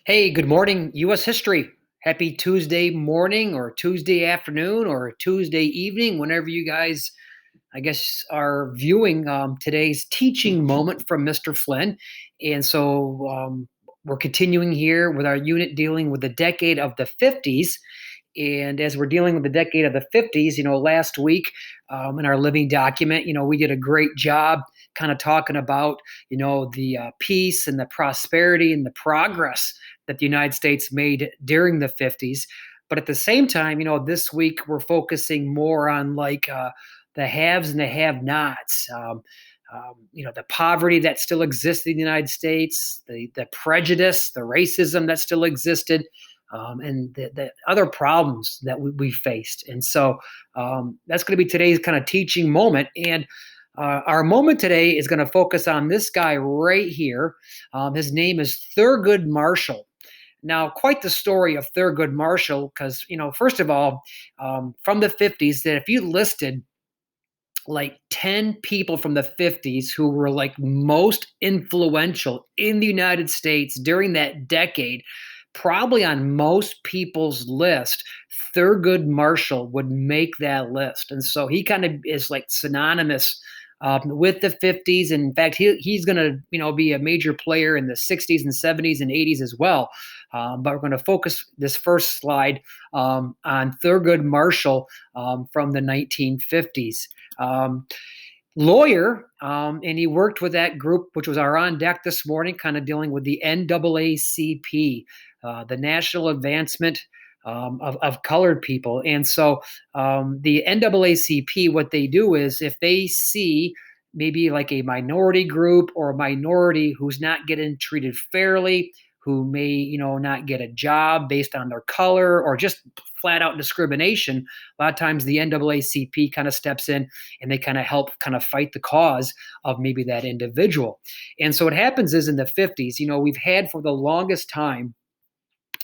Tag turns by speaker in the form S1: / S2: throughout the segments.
S1: Hey, good morning, U.S. history. Happy Tuesday morning or Tuesday afternoon or Tuesday evening, whenever you guys, I guess, are viewing today's teaching moment from Mr. Flynn. And so we're continuing here with our unit dealing with the decade of the 50s. And as we're dealing with the decade of the 50s, last week in our living document, we did a great job kind of talking about, the peace and the prosperity and the progress that the United States made during the 50s. But at the same time, this week we're focusing more on the haves and the have nots. The poverty that still exists in the United States, the prejudice, the racism that still existed, and the other problems that we faced. And so that's going to be today's kind of teaching moment. And our moment today is going to focus on this guy right here. His name is Thurgood Marshall. Now, quite the story of Thurgood Marshall, because, first of all, from the 50s, that if you listed like 10 people from the 50s who were like most influential in the United States during that decade, probably on most people's list, Thurgood Marshall would make that list. And so he kind of is like synonymous with the 50s. And in fact, he's going to be a major player in the 60s and 70s and 80s as well. But we're going to focus this first slide on Thurgood Marshall from the 1950s. Lawyer, and he worked with that group, which was our on deck this morning, kind of dealing with the NAACP, the National Advancement of Colored People. And so the NAACP, what they do is if they see maybe like a minority group or a minority who's not getting treated fairly, who may, not get a job based on their color or just flat out discrimination, a lot of times the NAACP kind of steps in and they kind of help kind of fight the cause of maybe that individual. And so what happens is in the 50s, we've had for the longest time,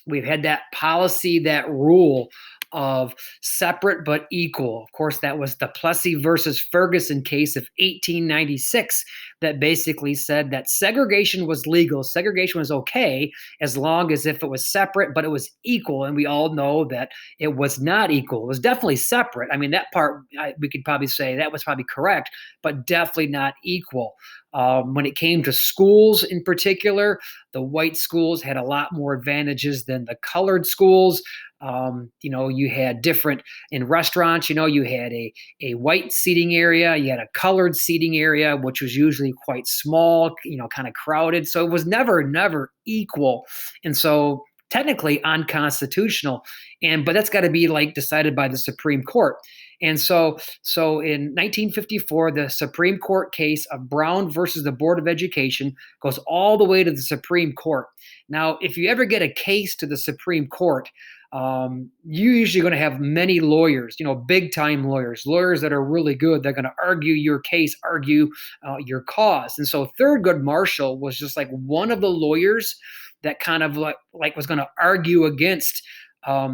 S1: we've had that policy, that rule of separate but equal. Of course, that was the Plessy versus Ferguson case of 1896 that basically said that segregation was legal. Segregation was okay as long as if it was separate, but it was equal. And we all know that it was not equal. It was definitely separate. I mean, that part, we could probably say that was probably correct, but definitely not equal. When it came to schools in particular, the white schools had a lot more advantages than the colored schools. You had different in restaurants, you had a white seating area, you had a colored seating area, which was usually quite small, kind of crowded. So it was never equal. And so technically unconstitutional. But that's got to be like decided by the Supreme Court. And so in 1954, the Supreme Court case of Brown versus the Board of Education goes all the way to the Supreme Court. Now, if you ever get a case to the Supreme Court, you're usually going to have many lawyers, big time lawyers that are really good. They're going to argue your case, argue your cause. And so Thurgood Marshall was just like one of the lawyers that kind of like was going to argue against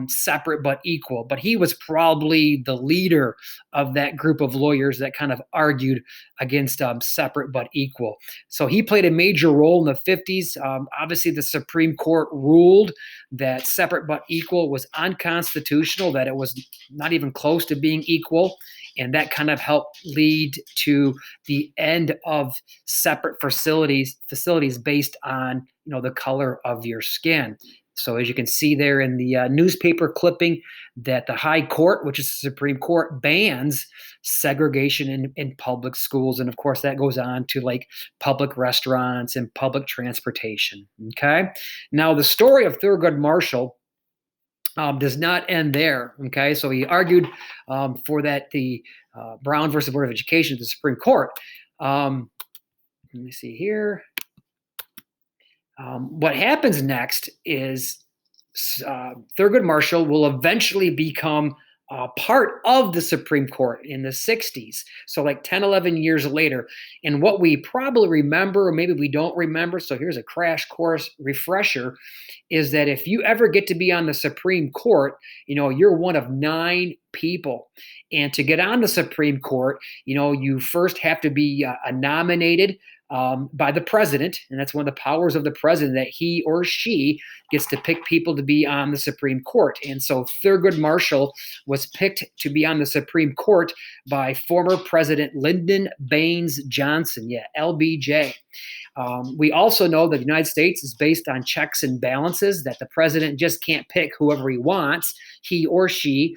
S1: separate but equal. But he was probably the leader of that group of lawyers that kind of argued against separate but equal. So he played a major role in the 50s. Obviously, the Supreme Court ruled that separate but equal was unconstitutional, that it was not even close to being equal. And that kind of helped lead to the end of separate facilities based on, the color of your skin. So as you can see there in the newspaper clipping, that the High Court, which is the Supreme Court, bans segregation in public schools. And of course, that goes on to like public restaurants and public transportation. Okay. Now, the story of Thurgood Marshall does not end there. Okay. So he argued for that the Brown versus Board of Education at the Supreme Court. Let me see here. What happens next is Thurgood Marshall will eventually become part of the Supreme Court in the 60s. So like 10, 11 years later. And what we probably remember, or maybe we don't remember, so here's a crash course refresher, is that if you ever get to be on the Supreme Court, you're one of 9 people. And to get on the Supreme Court, you first have to be nominated by the president, and that's one of the powers of the president, that he or she gets to pick people to be on the Supreme Court. And so Thurgood Marshall was picked to be on the Supreme Court by former President Lyndon Baines Johnson. Yeah, LBJ. We also know that the United States is based on checks and balances, that the president just can't pick whoever he wants. He or she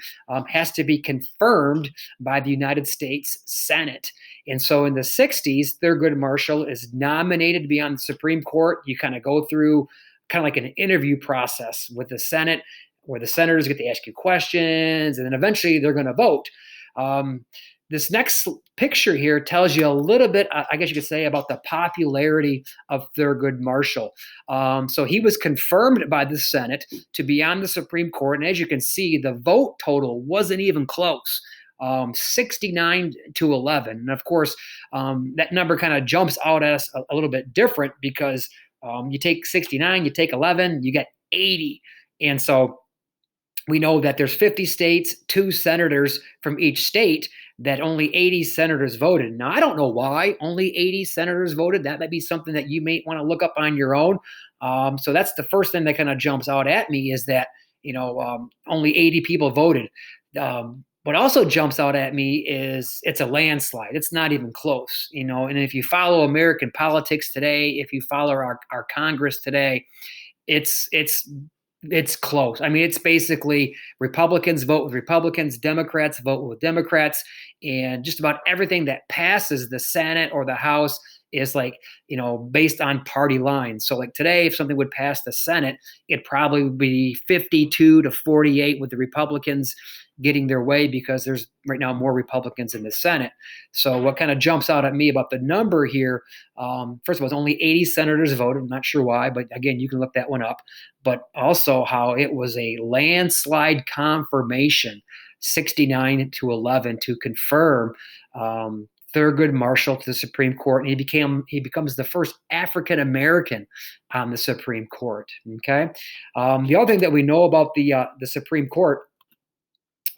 S1: has to be confirmed by the United States Senate. And so in the 60s, Thurgood Marshall is nominated to be on the Supreme Court. You kind of go through kind of like an interview process with the Senate, where the senators get to ask you questions, and then eventually they're going to vote. This next picture here tells you a little bit, I guess you could say, about the popularity of Thurgood Marshall. So he was confirmed by the Senate to be on the Supreme Court. And as you can see, the vote total wasn't even close. 69 to 11. And of course, that number kind of jumps out at us a little bit different because you take 69, you take 11, you get 80. And so we know that there's 50 states, 2 senators from each state, that only 80 senators voted. Now, I don't know why only 80 senators voted. That might be something that you may want to look up on your own. So that's the first thing that kind of jumps out at me, is that, only 80 people voted. What also jumps out at me is it's a landslide. It's not even close, and if you follow American politics today, if you follow our Congress today, it's close. I mean, it's basically Republicans vote with Republicans, Democrats vote with Democrats, and just about everything that passes the Senate or the House is like, based on party lines. So like today, if something would pass the Senate, it'd probably be 52 to 48 with the Republicans getting their way, because there's right now more Republicans in the Senate. So what kind of jumps out at me about the number here, first of all, it's only 80 senators voted. I'm not sure why, but again, you can look that one up. But also how it was a landslide confirmation, 69 to 11, to confirm Thurgood Marshall to the Supreme Court, and he becomes the first African American on the Supreme Court. Okay, the other thing that we know about the Supreme Court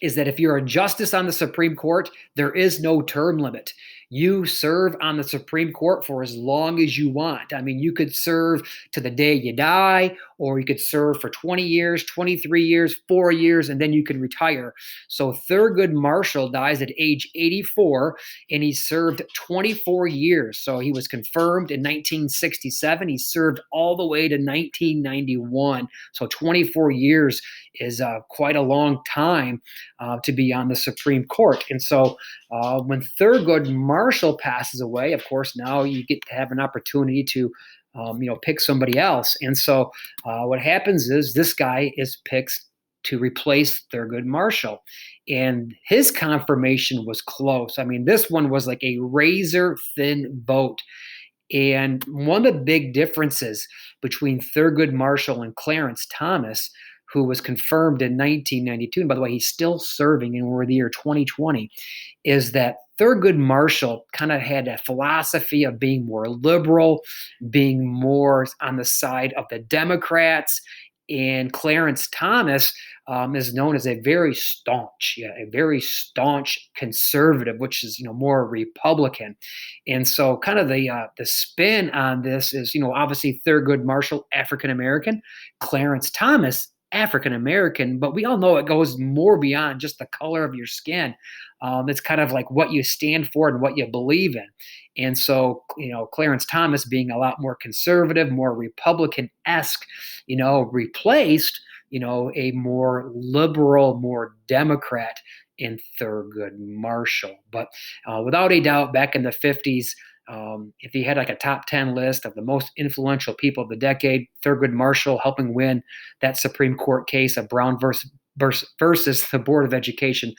S1: is that if you're a justice on the Supreme Court, there is no term limit. You serve on the Supreme Court for as long as you want. I mean, you could serve to the day you die, or you could serve for 20 years, 23 years, 4 years, and then you can retire. So Thurgood Marshall dies at age 84, and he served 24 years. So he was confirmed in 1967. He served all the way to 1991. So 24 years is quite a long time to be on the Supreme Court. And so when Thurgood Marshall passes away, of course, now you get to have an opportunity to, pick somebody else. And so what happens is this guy is picked to replace Thurgood Marshall. And his confirmation was close. I mean, this one was like a razor thin vote. And one of the big differences between Thurgood Marshall and Clarence Thomas, who was confirmed in 1992, and by the way, he's still serving, and we're in the year 2020, is that Thurgood Marshall kind of had a philosophy of being more liberal, being more on the side of the Democrats, and Clarence Thomas is known as a very staunch conservative, which is more Republican. And so, kind of the spin on this is obviously Thurgood Marshall, African American, Clarence Thomas, African American, but we all know it goes more beyond just the color of your skin. It's kind of like what you stand for and what you believe in. And so, Clarence Thomas being a lot more conservative, more Republican-esque, replaced, a more liberal, more Democrat in Thurgood Marshall. But without a doubt, back in the 50s, if he had like a top 10 list of the most influential people of the decade, Thurgood Marshall helping win that Supreme Court case of Brown versus the Board of Education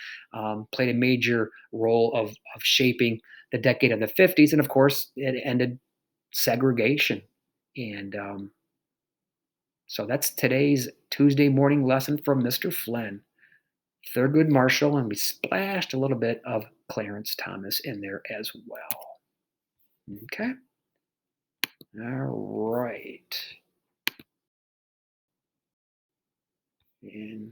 S1: played a major role of shaping the decade of the 50s. And of course, it ended segregation. And so that's today's Tuesday morning lesson from Mr. Flynn. Thurgood Marshall, and we splashed a little bit of Clarence Thomas in there as well. Okay. All right. And